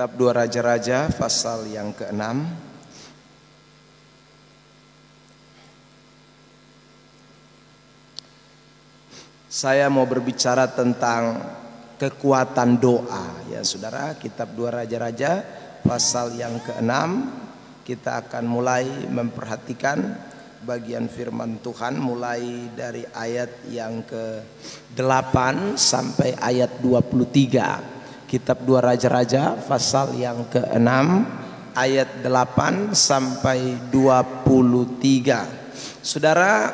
Kitab 2 Raja-Raja pasal yang ke-6. Saya mau berbicara tentang kekuatan doa ya saudara. Kitab 2 Raja-Raja pasal yang ke-6. Kita akan mulai memperhatikan bagian firman Tuhan mulai dari ayat yang ke-8 sampai ayat 23. Kitab 2 Raja-Raja pasal yang ke-6 ayat 8 sampai 23. Saudara,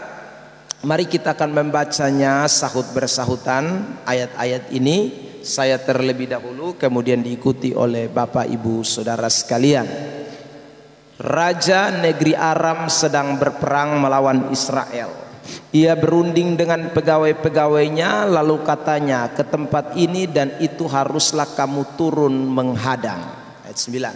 mari kita akan membacanya sahut bersahutan ayat-ayat ini. Saya terlebih dahulu, kemudian diikuti oleh Bapak Ibu Saudara sekalian. Raja negeri Aram sedang berperang melawan Israel. Ia berunding dengan pegawai-pegawainya, lalu katanya, ke tempat ini dan itu haruslah kamu turun menghadang. Ayat 9.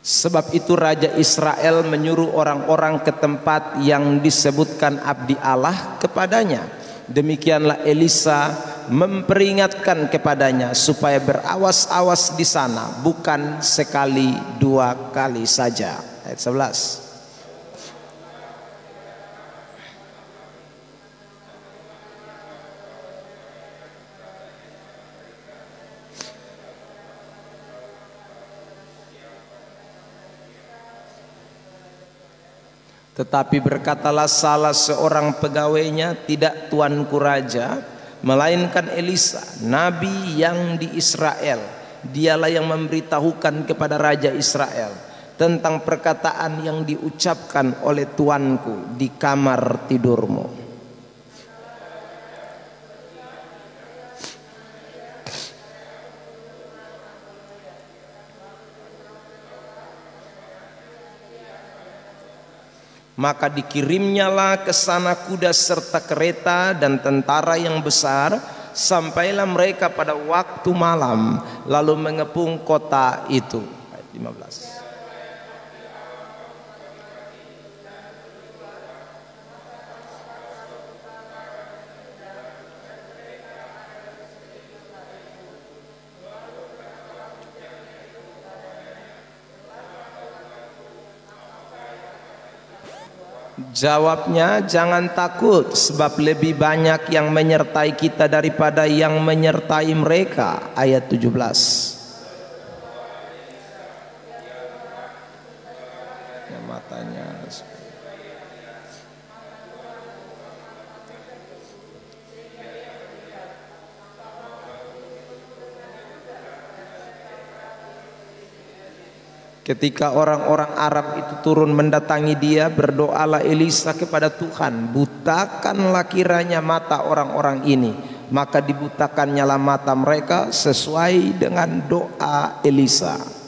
Sebab itu Raja Israel menyuruh orang-orang ke tempat yang disebutkan abdi Allah kepadanya. Demikianlah Elisa memperingatkan kepadanya supaya berawas-awas di sana, bukan sekali dua kali saja. Ayat 11. Tetapi berkatalah salah seorang pegawainya, tidak tuanku raja, melainkan Elisa, nabi yang di Israel. Dialah yang memberitahukan kepada Raja Israel tentang perkataan yang diucapkan oleh tuanku di kamar tidurmu. Maka dikirimnyalah ke sana kuda serta kereta dan tentara yang besar. Sampailah mereka pada waktu malam, lalu mengepung kota itu. Ayat 15. Jawabnya, jangan takut, sebab lebih banyak yang menyertai kita daripada yang menyertai mereka. Ayat 17. Ya, matanya. Ketika orang-orang Arab itu turun mendatangi dia, berdoalah Elisa kepada Tuhan, butakanlah kiranya mata orang-orang ini. Maka dibutakannya mata mereka sesuai dengan doa Elisa.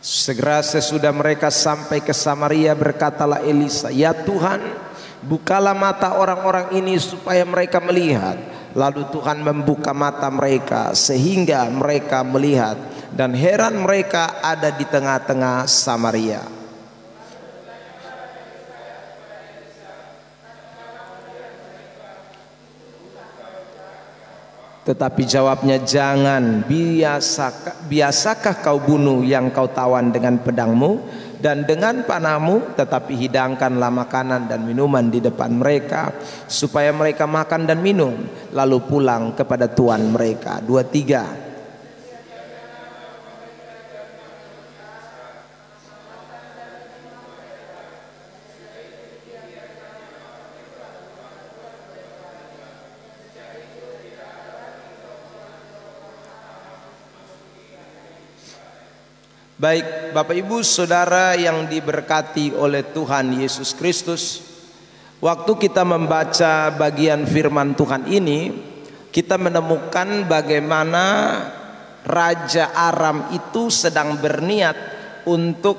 Segera sesudah mereka sampai ke Samaria, berkatalah Elisa, ya Tuhan, bukalah mata orang-orang ini supaya mereka melihat. Lalu Tuhan membuka mata mereka sehingga mereka melihat, dan heran mereka ada di tengah-tengah Samaria. Tetapi jawabnya, jangan, biasakah kau bunuh yang kau tawan dengan pedangmu dan dengan panahmu? Tetapi hidangkanlah makanan dan minuman di depan mereka, supaya mereka makan dan minum, lalu pulang kepada tuan mereka. 23. Baik Bapak Ibu Saudara yang diberkati oleh Tuhan Yesus Kristus, waktu kita membaca bagian firman Tuhan ini, kita menemukan bagaimana Raja Aram itu sedang berniat untuk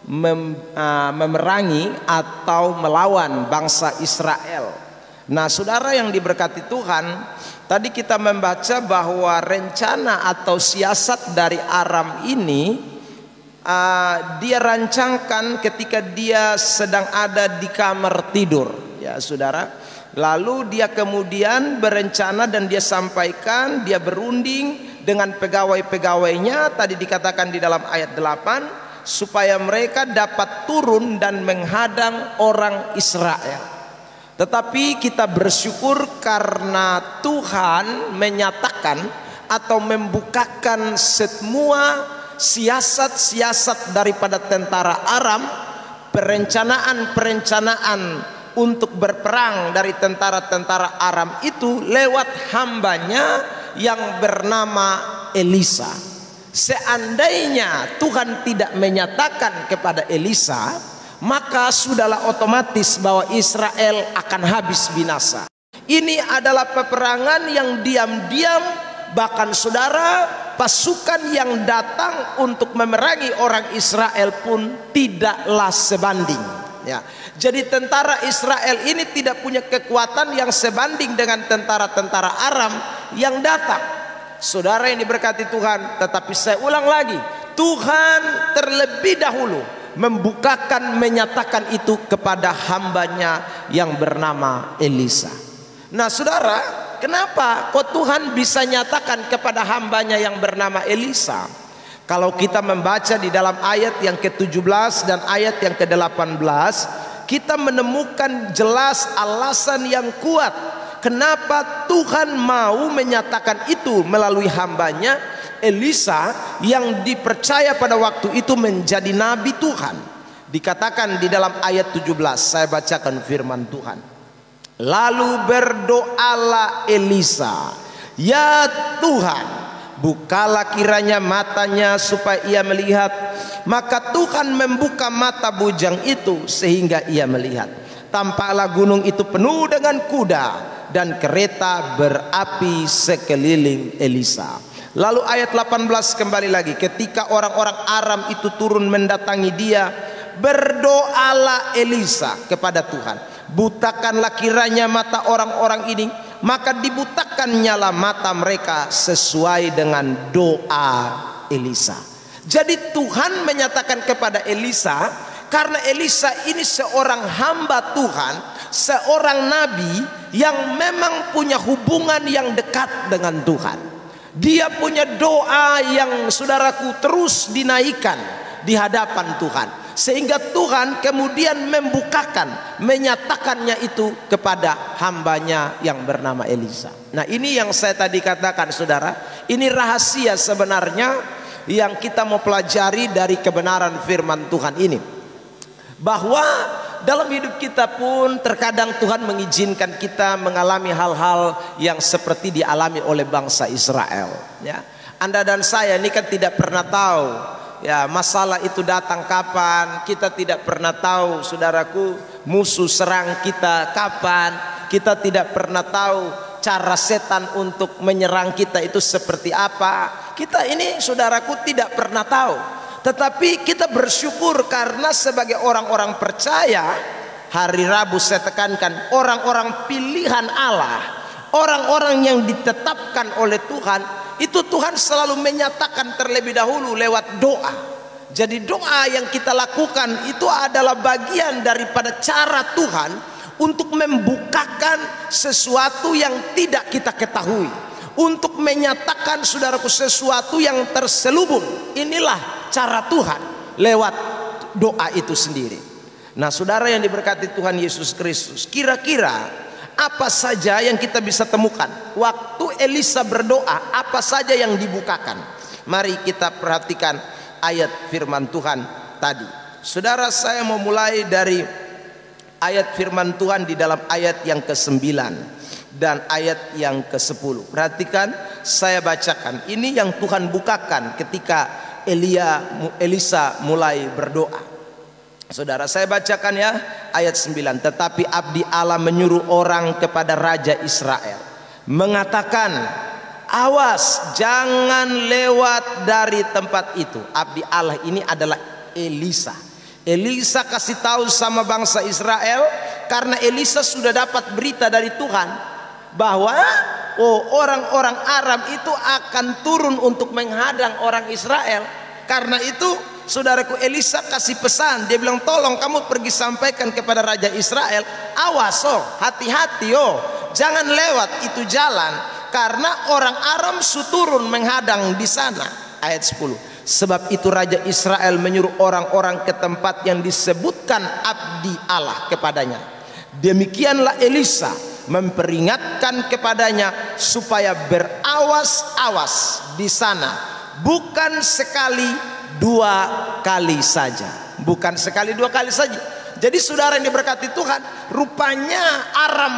memerangi atau melawan bangsa Israel. Nah, saudara yang diberkati Tuhan, tadi kita membaca bahwa rencana atau siasat dari Aram ini dia rancangkan ketika dia sedang ada di kamar tidur, ya saudara. Lalu dia kemudian berencana dan dia sampaikan, dia berunding dengan pegawai-pegawainya, tadi dikatakan di dalam ayat 8, supaya mereka dapat turun dan menghadang orang Israel. Tetapi kita bersyukur karena Tuhan menyatakan atau membukakan semua siasat-siasat daripada tentara Aram, perencanaan-perencanaan untuk berperang dari tentara-tentara Aram itu lewat hambanya yang bernama Elisa. Seandainya Tuhan tidak menyatakan kepada Elisa, maka sudahlah otomatis bahwa Israel akan habis binasa. Ini adalah peperangan yang diam-diam, bahkan saudara, pasukan yang datang untuk memerangi orang Israel pun tidaklah sebanding, ya. Jadi tentara Israel ini tidak punya kekuatan yang sebanding dengan tentara-tentara Aram yang datang. Saudara yang diberkati Tuhan, tetapi saya ulang lagi, Tuhan terlebih dahulu membukakan, menyatakan itu kepada hambanya yang bernama Elisa. Nah saudara, kenapa kok Tuhan bisa nyatakan kepada hambanya yang bernama Elisa? Kalau kita membaca di dalam ayat yang ke-17 dan ayat yang ke-18, kita menemukan jelas alasan yang kuat kenapa Tuhan mau menyatakan itu melalui hambanya Elisa yang dipercaya pada waktu itu menjadi nabi Tuhan. Dikatakan di dalam ayat 17, saya bacakan firman Tuhan. Lalu berdoalah Elisa, ya Tuhan, bukalah kiranya matanya supaya ia melihat. Maka Tuhan membuka mata bujang itu sehingga ia melihat. Tampaklah gunung itu penuh dengan kuda dan kereta berapi sekeliling Elisa. Lalu ayat 18 kembali lagi, ketika orang-orang Aram itu turun mendatangi dia, berdoalah Elisa kepada Tuhan, butakanlah kiranya mata orang-orang ini. Maka dibutakan nyala mata mereka sesuai dengan doa Elisa. Jadi Tuhan menyatakan kepada Elisa, karena Elisa ini seorang hamba Tuhan, seorang nabi yang memang punya hubungan yang dekat dengan Tuhan. Dia punya doa yang saudaraku terus dinaikkan di hadapan Tuhan, sehingga Tuhan kemudian membukakan, menyatakannya itu kepada hambanya yang bernama Elisa. Nah ini yang saya tadi katakan saudara, ini rahasia sebenarnya yang kita mau pelajari dari kebenaran firman Tuhan ini, bahwa dalam hidup kita pun terkadang Tuhan mengizinkan kita mengalami hal-hal yang seperti dialami oleh bangsa Israel, ya. Anda dan saya ini kan tidak pernah tahu, ya, masalah itu datang kapan. Kita tidak pernah tahu saudaraku, musuh serang kita kapan. Kita tidak pernah tahu cara setan untuk menyerang kita itu seperti apa. Kita ini saudaraku tidak pernah tahu. Tetapi kita bersyukur karena sebagai orang-orang percaya, hari Rabu saya tekankan, orang-orang pilihan Allah, orang-orang yang ditetapkan oleh Tuhan, itu Tuhan selalu menyatakan terlebih dahulu lewat doa. Jadi doa yang kita lakukan itu adalah bagian daripada cara Tuhan untuk membukakan sesuatu yang tidak kita ketahui, untuk menyatakan saudaraku sesuatu yang terselubung. Inilah cara Tuhan lewat doa itu sendiri. Nah saudara yang diberkati Tuhan Yesus Kristus, kira-kira apa saja yang kita bisa temukan waktu Elisa berdoa? Apa saja yang dibukakan? Mari kita perhatikan ayat firman Tuhan tadi. Saudara, saya mau mulai dari ayat firman Tuhan di dalam ayat yang ke-9 dan ayat yang ke-10. Perhatikan, saya bacakan. Ini yang Tuhan bukakan ketika Elisa mulai berdoa. Saudara, saya bacakan ya ayat 9. Tetapi abdi Allah menyuruh orang kepada raja Israel, mengatakan, awas, jangan lewat dari tempat itu. Abdi Allah ini adalah Elisa. Elisa kasih tahu sama bangsa Israel karena Elisa sudah dapat berita dari Tuhan bahwa orang-orang Aram itu akan turun untuk menghadang orang Israel. Karena itu saudaraku, Elisa kasih pesan, dia bilang tolong kamu pergi sampaikan kepada Raja Israel, awas hati-hati jangan lewat itu jalan karena orang Aram turun menghadang di sana. Ayat 10. Sebab itu Raja Israel menyuruh orang-orang ke tempat yang disebutkan abdi Allah kepadanya. Demikianlah Elisa memperingatkan kepadanya supaya berawas-awas di sana, bukan sekali dua kali saja. Bukan sekali dua kali saja. Jadi saudara yang diberkati Tuhan, rupanya Aram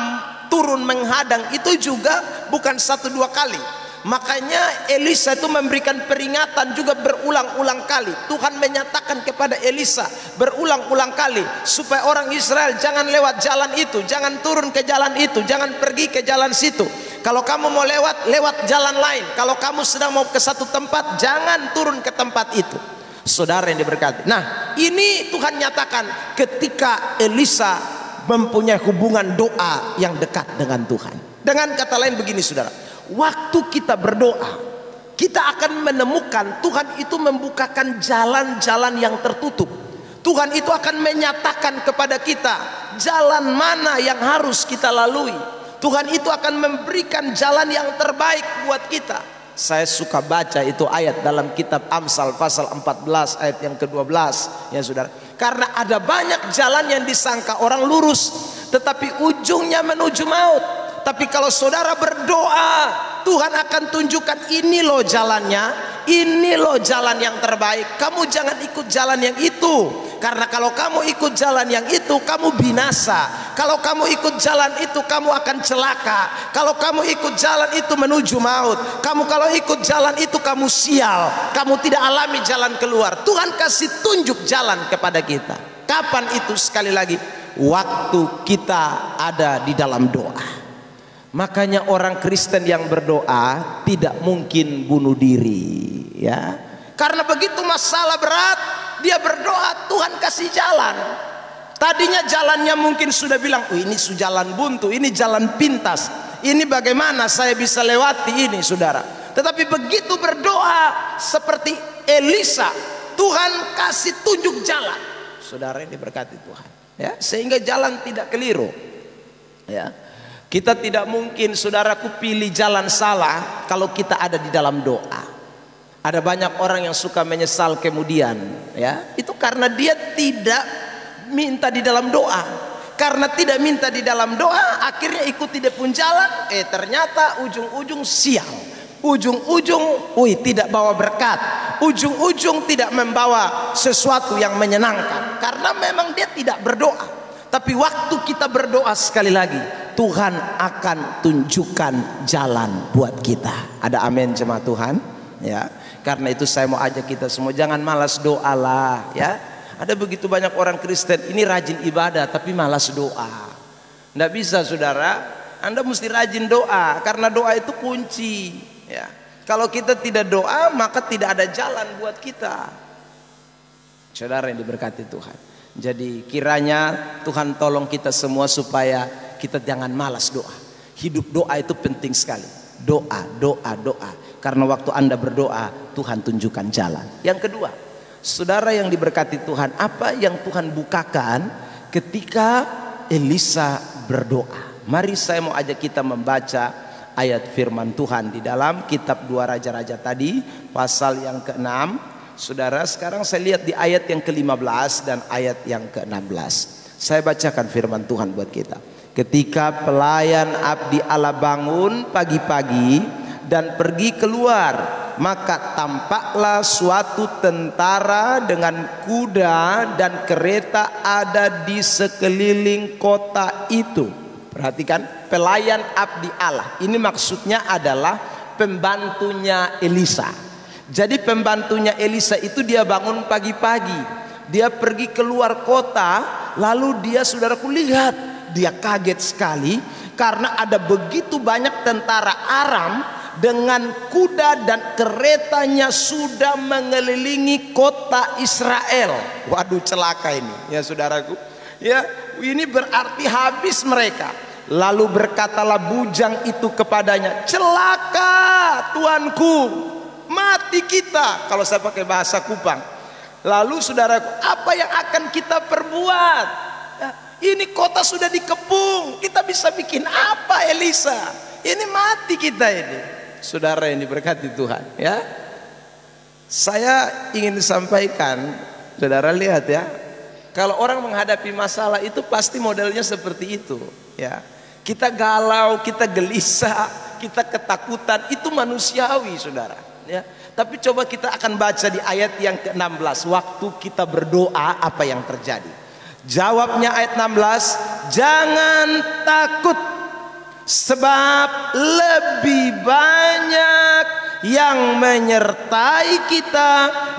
turun menghadang itu juga bukan satu dua kali. Makanya Elisa itu memberikan peringatan juga berulang-ulang kali. Tuhan menyatakan kepada Elisa berulang-ulang kali supaya orang Israel jangan lewat jalan itu, jangan turun ke jalan itu, jangan pergi ke jalan situ. Kalau kamu mau lewat jalan lain. Kalau kamu sedang mau ke satu tempat, jangan turun ke tempat itu. Saudara yang diberkati. Nah, ini Tuhan nyatakan ketika Elisa mempunyai hubungan doa yang dekat dengan Tuhan. Dengan kata lain begini saudara, waktu kita berdoa, kita akan menemukan Tuhan itu membukakan jalan-jalan yang tertutup. Tuhan itu akan menyatakan kepada kita jalan mana yang harus kita lalui. Tuhan itu akan memberikan jalan yang terbaik buat kita. Saya suka baca itu ayat dalam kitab Amsal pasal 14 ayat yang ke-12 ya saudara. Karena ada banyak jalan yang disangka orang lurus tetapi ujungnya menuju maut. Tapi kalau saudara berdoa, Tuhan akan tunjukkan ini loh jalannya, ini loh jalan yang terbaik. Kamu jangan ikut jalan yang itu, karena kalau kamu ikut jalan yang itu kamu binasa. Kalau kamu ikut jalan itu kamu akan celaka. Kalau kamu ikut jalan itu menuju maut. Kamu kalau ikut jalan itu kamu sial. Kamu tidak alami jalan keluar. Tuhan kasih tunjuk jalan kepada kita. Kapan itu? Sekali lagi, waktu kita ada di dalam doa. Makanya orang Kristen yang berdoa tidak mungkin bunuh diri, ya. Karena begitu masalah berat, dia berdoa, Tuhan kasih jalan. Tadinya jalannya mungkin sudah bilang, oh ini jalan buntu, ini jalan pintas, ini bagaimana saya bisa lewati ini, saudara. Tetapi begitu berdoa seperti Elisa, Tuhan kasih tunjuk jalan. Saudara ini diberkati Tuhan, ya, sehingga jalan tidak keliru, ya. Kita tidak mungkin saudaraku pilih jalan salah kalau kita ada di dalam doa. Ada banyak orang yang suka menyesal kemudian, ya. Itu karena dia tidak minta di dalam doa. Karena tidak minta di dalam doa, akhirnya ikuti dia pun jalan, ternyata ujung-ujung sial. Ujung-ujung tidak bawa berkat. Ujung-ujung tidak membawa sesuatu yang menyenangkan. Karena memang dia tidak berdoa. Tapi waktu kita berdoa sekali lagi, Tuhan akan tunjukkan jalan buat kita. Ada amin jemaat Tuhan, ya. Karena itu saya mau ajak kita semua jangan malas doalah, ya. Ada begitu banyak orang Kristen ini rajin ibadah tapi malas doa. Nggak bisa saudara, Anda mesti rajin doa karena doa itu kunci, ya. Kalau kita tidak doa maka tidak ada jalan buat kita. Saudara yang diberkati Tuhan. Jadi kiranya Tuhan tolong kita semua supaya kita jangan malas doa. Hidup doa itu penting sekali. Doa, doa, doa. Karena waktu Anda berdoa, Tuhan tunjukkan jalan. Yang kedua, saudara yang diberkati Tuhan, apa yang Tuhan bukakan ketika Elisa berdoa? Mari saya mau ajak kita membaca ayat firman Tuhan di dalam kitab 2 Raja-Raja tadi, pasal yang ke-6. Saudara, sekarang saya lihat di ayat yang ke-15 dan ayat yang ke-16. Saya bacakan firman Tuhan buat kita. Ketika pelayan abdi Allah bangun pagi-pagi dan pergi keluar, maka tampaklah suatu tentara dengan kuda dan kereta ada di sekeliling kota itu. Perhatikan, pelayan abdi Allah. Ini maksudnya adalah pembantunya Elisa. Jadi pembantunya Elisa itu dia bangun pagi-pagi, dia pergi keluar kota, lalu dia saudaraku lihat, dia kaget sekali karena ada begitu banyak tentara Aram dengan kuda dan keretanya sudah mengelilingi kota Israel. Waduh, celaka ini ya saudaraku. Ya, ini berarti habis mereka. Lalu berkatalah bujang itu kepadanya, celaka tuanku, mati kita. Kalau saya pakai bahasa Kupang. Lalu saudaraku, apa yang akan kita perbuat? Ya, ini kota sudah dikepung, kita bisa bikin apa Elisa? Ini mati kita ini. Saudara yang diberkati Tuhan ya. Saya ingin sampaikan, saudara lihat ya. Kalau orang menghadapi masalah itu pasti modelnya seperti itu ya. Kita galau, kita gelisah, kita ketakutan, itu manusiawi saudara ya. Tapi coba kita akan baca di ayat yang ke-16. Waktu kita berdoa apa yang terjadi? Jawabnya ayat 16, jangan takut, sebab lebih banyak yang menyertai kita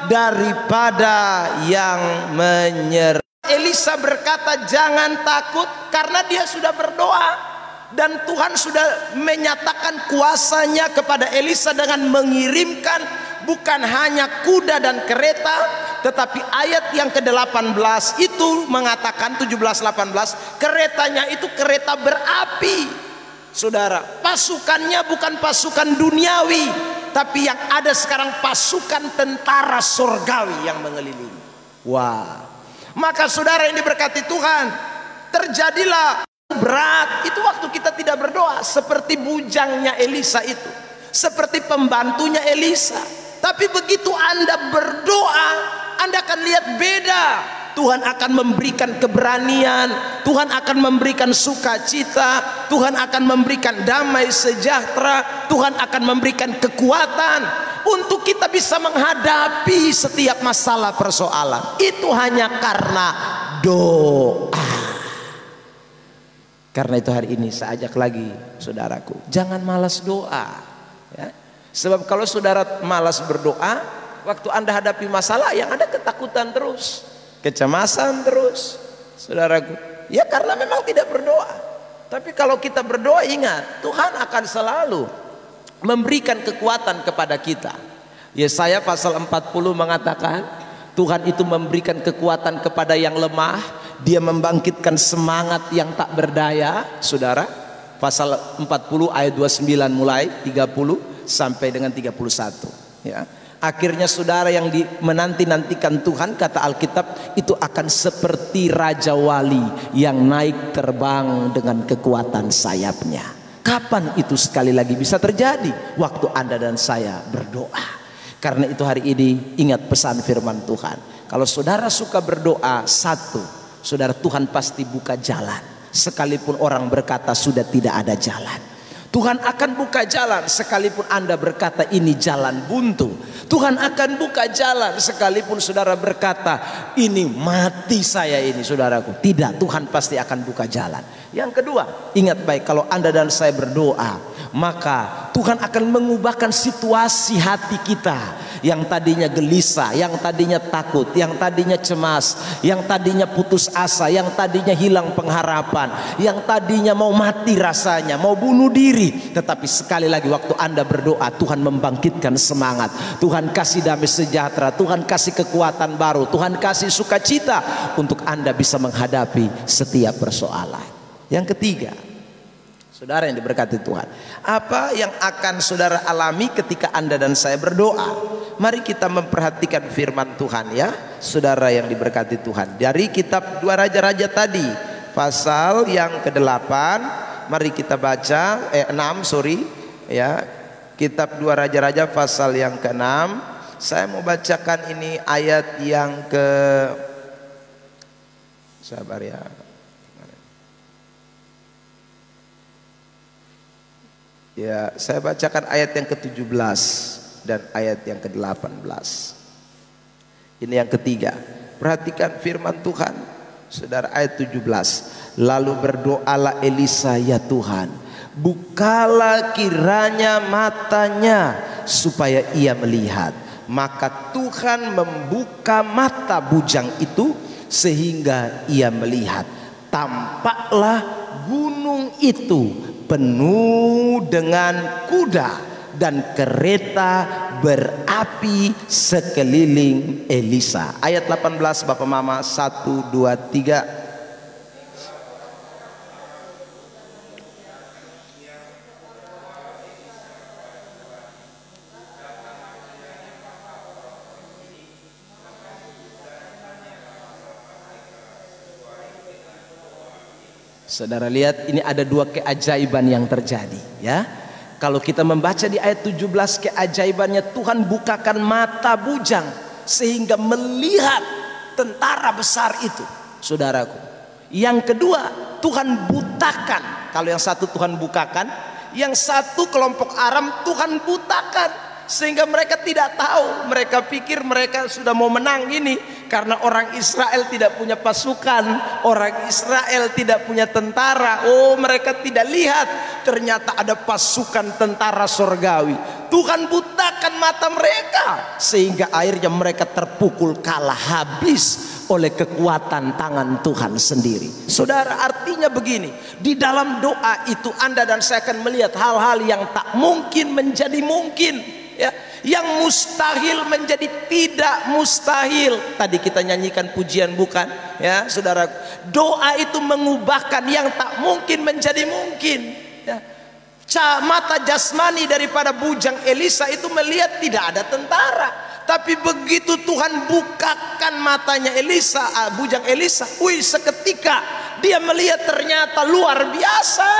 daripada yang menyertai. Elisa berkata jangan takut karena dia sudah berdoa. Dan Tuhan sudah menyatakan kuasanya kepada Elisa dengan mengirimkan bukan hanya kuda dan kereta, tetapi ayat yang ke-18 itu mengatakan 17-18 keretanya itu kereta berapi. Saudara, pasukannya bukan pasukan duniawi, tapi yang ada sekarang pasukan tentara surgawi yang mengelilingi. Wah, maka saudara yang diberkati Tuhan, terjadilah berat itu waktu kita tidak berdoa, seperti bujangnya Elisa itu, seperti pembantunya Elisa. Tapi begitu Anda berdoa, Anda akan lihat beda. Tuhan akan memberikan keberanian, Tuhan akan memberikan sukacita, Tuhan akan memberikan damai sejahtera, Tuhan akan memberikan kekuatan untuk kita bisa menghadapi setiap masalah persoalan. Itu hanya karena doa. Karena itu hari ini saya ajak lagi saudaraku, jangan malas doa ya. Sebab kalau saudara malas berdoa, waktu Anda hadapi masalah yang ada ketakutan terus, kecemasan terus saudaraku. Ya karena memang tidak berdoa. Tapi kalau kita berdoa, ingat Tuhan akan selalu memberikan kekuatan kepada kita. Yesaya pasal 40 mengatakan Tuhan itu memberikan kekuatan kepada yang lemah, Dia membangkitkan semangat yang tak berdaya. Saudara, pasal 40 ayat 29 mulai 30 sampai dengan 31 ya. Akhirnya saudara yang menanti-nantikan Tuhan, kata Alkitab, itu akan seperti Raja Wali yang naik terbang dengan kekuatan sayapnya. Kapan itu sekali lagi bisa terjadi? Waktu Anda dan saya berdoa. Karena itu hari ini ingat pesan firman Tuhan. Kalau saudara suka berdoa, satu, saudara, Tuhan pasti buka jalan. Sekalipun orang berkata sudah tidak ada jalan, Tuhan akan buka jalan. Sekalipun Anda berkata ini jalan buntu, Tuhan akan buka jalan. Sekalipun saudara berkata ini mati saya ini, saudaraku, tidak, Tuhan pasti akan buka jalan. Yang kedua, ingat baik, kalau Anda dan saya berdoa, maka Tuhan akan mengubahkan situasi hati kita yang tadinya gelisah, yang tadinya takut, yang tadinya cemas, yang tadinya putus asa, yang tadinya hilang pengharapan, yang tadinya mau mati rasanya, mau bunuh diri. Tetapi sekali lagi waktu Anda berdoa, Tuhan membangkitkan semangat, Tuhan kasih damai sejahtera, Tuhan kasih kekuatan baru, Tuhan kasih sukacita untuk Anda bisa menghadapi setiap persoalan. Yang ketiga, saudara yang diberkati Tuhan, apa yang akan saudara alami ketika Anda dan saya berdoa? Mari kita memperhatikan firman Tuhan ya, saudara yang diberkati Tuhan. Dari kitab 2 Raja-Raja tadi, pasal yang ke-8, mari kita baca 6 ya. Kitab 2 Raja-Raja pasal yang ke-6. Saya mau bacakan ini ayat yang ke, sabar ya, ya, saya bacakan ayat yang ke-17 dan ayat yang ke-18. Ini yang ketiga. Perhatikan firman Tuhan, saudara, ayat 17. Lalu berdoalah Elisa, ya Tuhan, bukalah kiranya matanya supaya ia melihat. Maka Tuhan membuka mata bujang itu sehingga ia melihat. Tampaklah gunung itu penuh dengan kuda dan kereta berapi sekeliling Elisa. Ayat 18 Bapak Mama, 1, 2, 3. Saudara lihat, ini ada dua keajaiban yang terjadi ya. Kalau kita membaca di ayat 17, keajaibannya Tuhan bukakan mata bujang sehingga melihat tentara besar itu, saudaraku. Yang kedua, Tuhan butakan. Kalau yang satu Tuhan bukakan, yang satu kelompok Aram Tuhan butakan sehingga mereka tidak tahu. Mereka pikir mereka sudah mau menang ini karena orang Israel tidak punya pasukan, orang Israel tidak punya tentara. Oh, mereka tidak lihat ternyata ada pasukan tentara sorgawi. Tuhan butakan mata mereka sehingga akhirnya mereka terpukul kalah habis oleh kekuatan tangan Tuhan sendiri. Saudara, artinya begini, di dalam doa itu Anda dan saya akan melihat hal-hal yang tak mungkin menjadi mungkin ya, yang mustahil menjadi tidak mustahil. Tadi kita nyanyikan pujian bukan ya, saudara. Doa itu mengubahkan yang tak mungkin menjadi mungkin ya. Mata jasmani daripada bujang Elisa itu melihat tidak ada tentara, tapi begitu Tuhan bukakan matanya Elisa, bujang Elisa, seketika dia melihat ternyata luar biasa.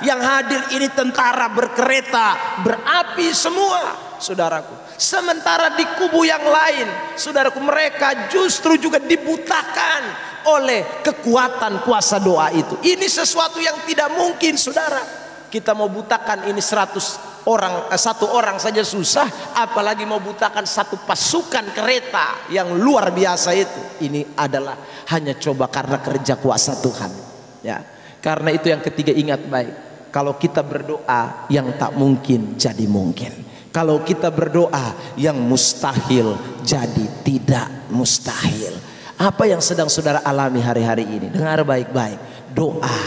Yang hadir ini tentara berkereta berapi semua, saudaraku. Sementara di kubu yang lain, saudaraku, mereka justru juga dibutakan oleh kekuatan kuasa doa itu. Ini sesuatu yang tidak mungkin, saudara. Kita mau butakan ini 100 orang, satu orang saja susah, apalagi mau butakan satu pasukan kereta yang luar biasa itu. Ini adalah hanya coba karena kerja kuasa Tuhan ya. Karena itu yang ketiga, ingat baik, kalau kita berdoa yang tak mungkin jadi mungkin. Kalau kita berdoa yang mustahil jadi tidak mustahil. Apa yang sedang saudara alami hari-hari ini, dengar baik-baik, doa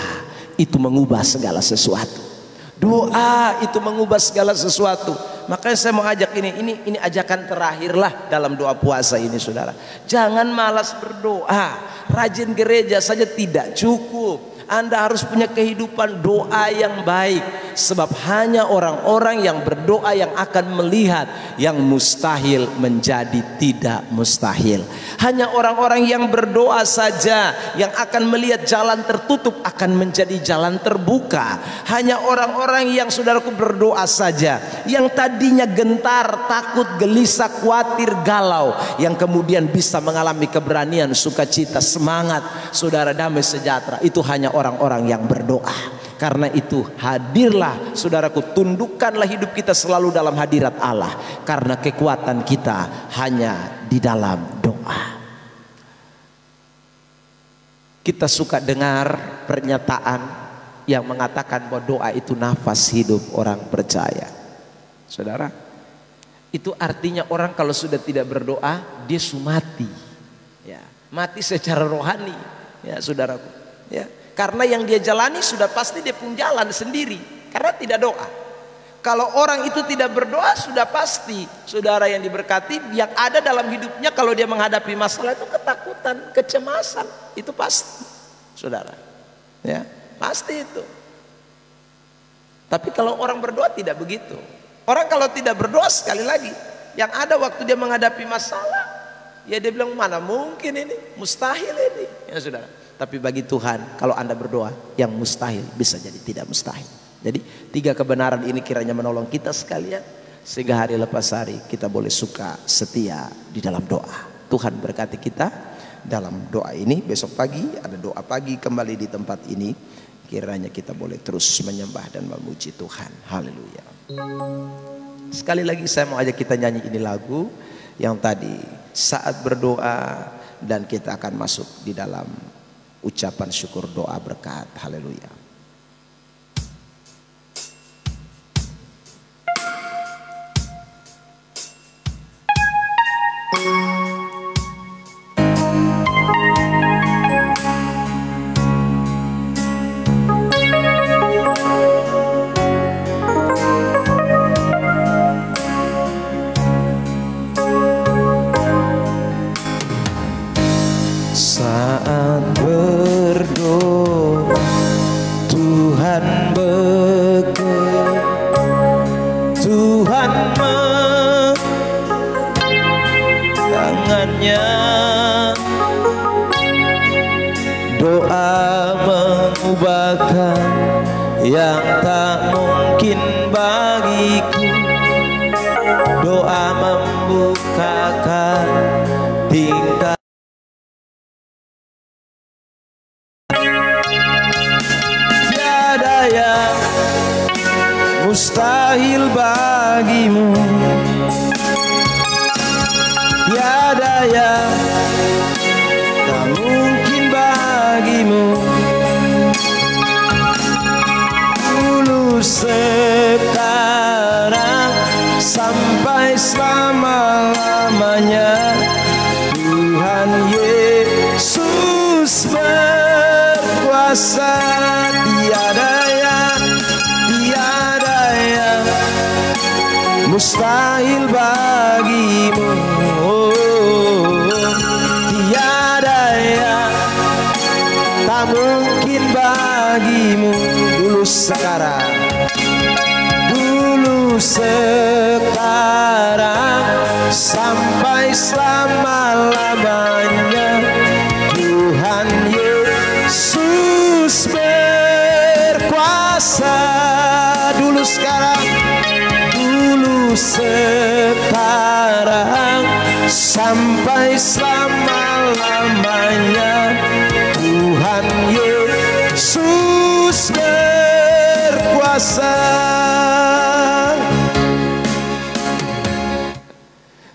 itu mengubah segala sesuatu. Doa itu mengubah segala sesuatu. Makanya saya mau ajak ini ajakan terakhirlah dalam doa puasa ini, saudara. Jangan malas berdoa. Rajin gereja saja tidak cukup. Anda harus punya kehidupan doa yang baik. Sebab hanya orang-orang yang berdoa yang akan melihat yang mustahil menjadi tidak mustahil. Hanya orang-orang yang berdoa saja yang akan melihat jalan tertutup akan menjadi jalan terbuka. Hanya orang-orang yang, saudaraku, berdoa saja yang tadinya gentar, takut, gelisah, khawatir, galau, yang kemudian bisa mengalami keberanian, sukacita, semangat, saudara, damai sejahtera. Itu hanya orang-orang yang berdoa. Karena itu hadirlah, saudaraku, tundukkanlah hidup kita selalu dalam hadirat Allah, karena kekuatan kita hanya di dalam doa. Kita suka dengar pernyataan yang mengatakan bahwa doa itu nafas hidup orang percaya. Saudara, itu artinya orang kalau sudah tidak berdoa dia mati ya, mati secara rohani ya, saudaraku ya. Karena yang dia jalani sudah pasti dia pun jalan sendiri karena tidak doa. Kalau orang itu tidak berdoa sudah pasti, saudara yang diberkati, yang ada dalam hidupnya kalau dia menghadapi masalah itu ketakutan, kecemasan, itu pasti, saudara ya, pasti itu. Tapi kalau orang berdoa tidak begitu. Orang kalau tidak berdoa, sekali lagi, yang ada waktu dia menghadapi masalah, ya dia bilang mana mungkin ini, mustahil ini ya, saudara. Tapi bagi Tuhan, kalau Anda berdoa, yang mustahil bisa jadi tidak mustahil. Jadi 3 kebenaran ini kiranya menolong kita sekalian, sehingga hari lepas hari kita boleh suka setia di dalam doa. Tuhan berkati kita dalam doa ini. Besok pagi ada doa pagi kembali di tempat ini. Kiranya kita boleh terus menyembah dan memuji Tuhan. Haleluya. Sekali lagi saya mau ajak kita nyanyi ini lagu yang tadi, saat berdoa, dan kita akan masuk di dalam ucapan syukur doa berkat. Haleluya. saat berdoa Tuhan bekerja, Tuhan tangannya, doa mengubahkan yang tak mungkin bagiku, doa membukakan tingkah. Tiada yang mustahil bagimu, tiada yang tak mungkin bagimu. Dulu, sekarang, sampai selama-lamanya, Tuhan Yesus berkuasa. Tiada yang mustahil bagimu, tiada yang tak mungkin bagimu. Dulu, sekarang, dulu, sekarang, sampai selama-lamanya, Tuhan Yesus berkuasa. Dulu, sekarang, dulu, sekarang, sampai selama-lamanya, Tuhan Yesus berkuasa.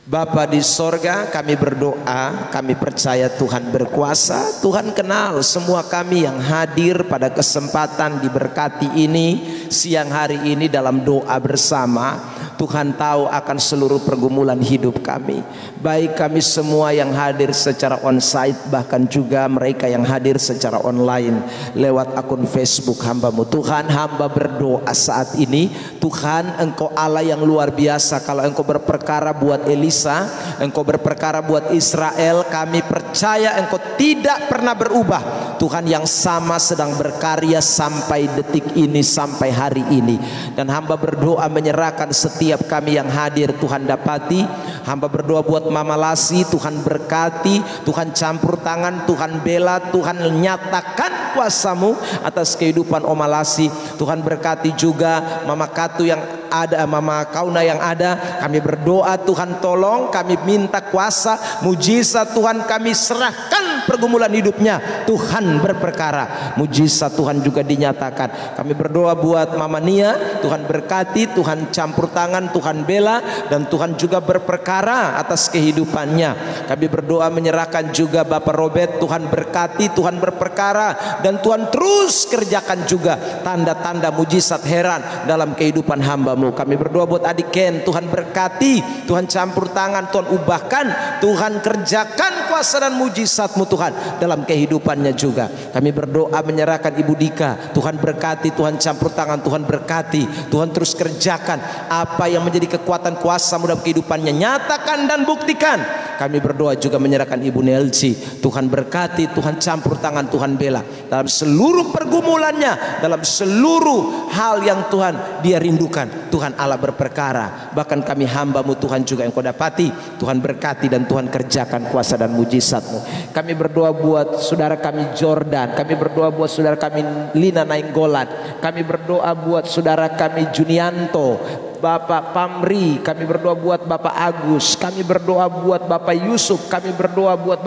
Bapa di sorga, kami berdoa, kami percaya Tuhan berkuasa. Tuhan kenal semua kami yang hadir pada kesempatan diberkati ini, siang hari ini dalam doa bersama. Tuhan tahu akan seluruh pergumulan hidup kami, baik kami semua yang hadir secara onsite, bahkan juga mereka yang hadir secara online lewat akun Facebook hamba-Mu. Tuhan, hamba berdoa saat ini, Tuhan, Engkau Allah yang luar biasa. Kalau Engkau berperkara buat Elisa, Engkau berperkara buat Israel, kami percaya Engkau tidak pernah berubah. Tuhan yang sama sedang berkarya sampai detik ini, sampai hari ini. Dan hamba berdoa menyerahkan setiap kami yang hadir, Tuhan dapati. Hamba berdoa buat Mama Lasi, Tuhan berkati, Tuhan campur tangan, Tuhan bela, Tuhan nyatakan kuasa-Mu atas kehidupan Oma Lasi. Tuhan berkati juga Mama Katu yang ada, Mama Kauna yang ada. Kami berdoa, Tuhan tolong, kami minta kuasa, mujizat Tuhan, kami serahkan pergumulan hidupnya, Tuhan berperkara, mujizat Tuhan juga dinyatakan. Kami berdoa buat Mama Nia, Tuhan berkati, Tuhan campur tangan, Tuhan bela, dan Tuhan juga berperkara atas kehidupannya. Kami berdoa menyerahkan juga Bapak Robert, Tuhan berkati, Tuhan berperkara, dan Tuhan terus kerjakan juga tanda-tanda mujizat heran dalam kehidupan hamba-Mu. Kami berdoa buat adik Ken, Tuhan berkati, Tuhan campur tangan, Tuhan ubahkan, Tuhan kerjakan kuasa dan mujizat-Mu Tuhan dalam kehidupannya juga. Kami berdoa menyerahkan Ibu Dika, Tuhan berkati, Tuhan campur tangan, Tuhan berkati, Tuhan terus kerjakan apa yang menjadi kekuatan kuasa-Mu dalam kehidupannya, nyatakan dan buktikan. Kami berdoa juga menyerahkan Ibu Nelci, Tuhan berkati, Tuhan campur tangan, Tuhan bela dalam seluruh pergumulannya, dalam seluruh hal yang Tuhan dia rindukan. Tuhan Allah berperkara. Bahkan kami hamba-Mu Tuhan juga yang Kau dapati, Tuhan berkati dan Tuhan kerjakan kuasa dan mujizat-Mu. Kami berdoa buat saudara kami Jordan, kami berdoa buat saudara kami Lina Nainggolan, kami berdoa buat saudara kami Junianto, Bapak Pamri, kami berdoa buat Bapak Agus, kami berdoa buat Bapak Yusuf, kami berdoa buat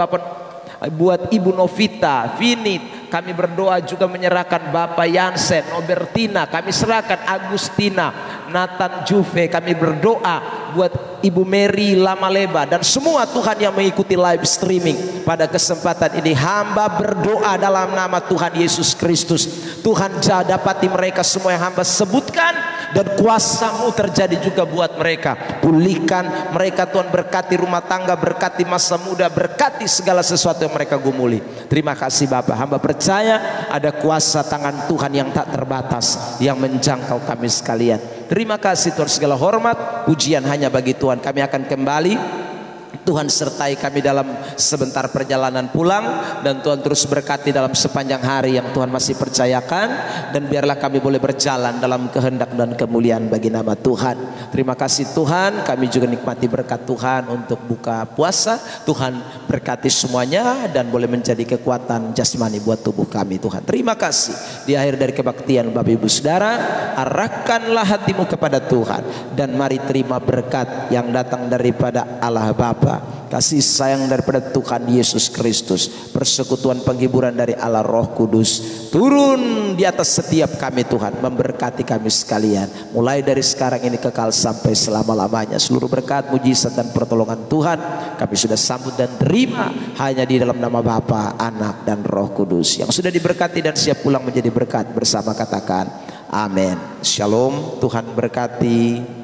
Ibu Novita, Vinit, kami berdoa juga menyerahkan Bapak Yansen, Nobertina, kami serahkan Agustina, Nathan Juve, kami berdoa buat Ibu Mary Lamaleba dan semua Tuhan yang mengikuti live streaming pada kesempatan ini. Hamba berdoa dalam nama Tuhan Yesus Kristus, Tuhan dapati mereka semua yang hamba sebutkan, dan kuasa-Mu terjadi juga buat mereka. Pulihkan mereka Tuhan, berkati rumah tangga, berkati masa muda, berkati segala sesuatu yang mereka gumuli. Terima kasih Bapak, hamba percaya ada kuasa tangan Tuhan yang tak terbatas yang menjangkau kami sekalian. Terima kasih Tuhan, segala hormat pujian hanya bagi Tuhan. Kami akan kembali Tuhan sertai kami dalam sebentar perjalanan pulang, dan Tuhan terus berkati dalam sepanjang hari yang Tuhan masih percayakan, dan biarlah kami boleh berjalan dalam kehendak dan kemuliaan bagi nama Tuhan. Terima kasih Tuhan, kami juga nikmati berkat Tuhan untuk buka puasa. Tuhan berkati semuanya dan boleh menjadi kekuatan jasmani buat tubuh kami Tuhan. Terima kasih. Di akhir dari kebaktian Bapak Ibu Saudara, arahkanlah hatimu kepada Tuhan dan mari terima berkat yang datang daripada Allah Bapa, kasih sayang daripada Tuhan Yesus Kristus, persekutuan penghiburan dari Allah Roh Kudus turun di atas setiap kami Tuhan, memberkati kami sekalian mulai dari sekarang ini kekal sampai selama-lamanya. Seluruh berkat, mujizat dan pertolongan Tuhan kami sudah sambut dan terima hanya di dalam nama Bapa, Anak dan Roh Kudus yang sudah diberkati dan siap pulang menjadi berkat bersama. Katakan amin. Shalom. Tuhan berkati.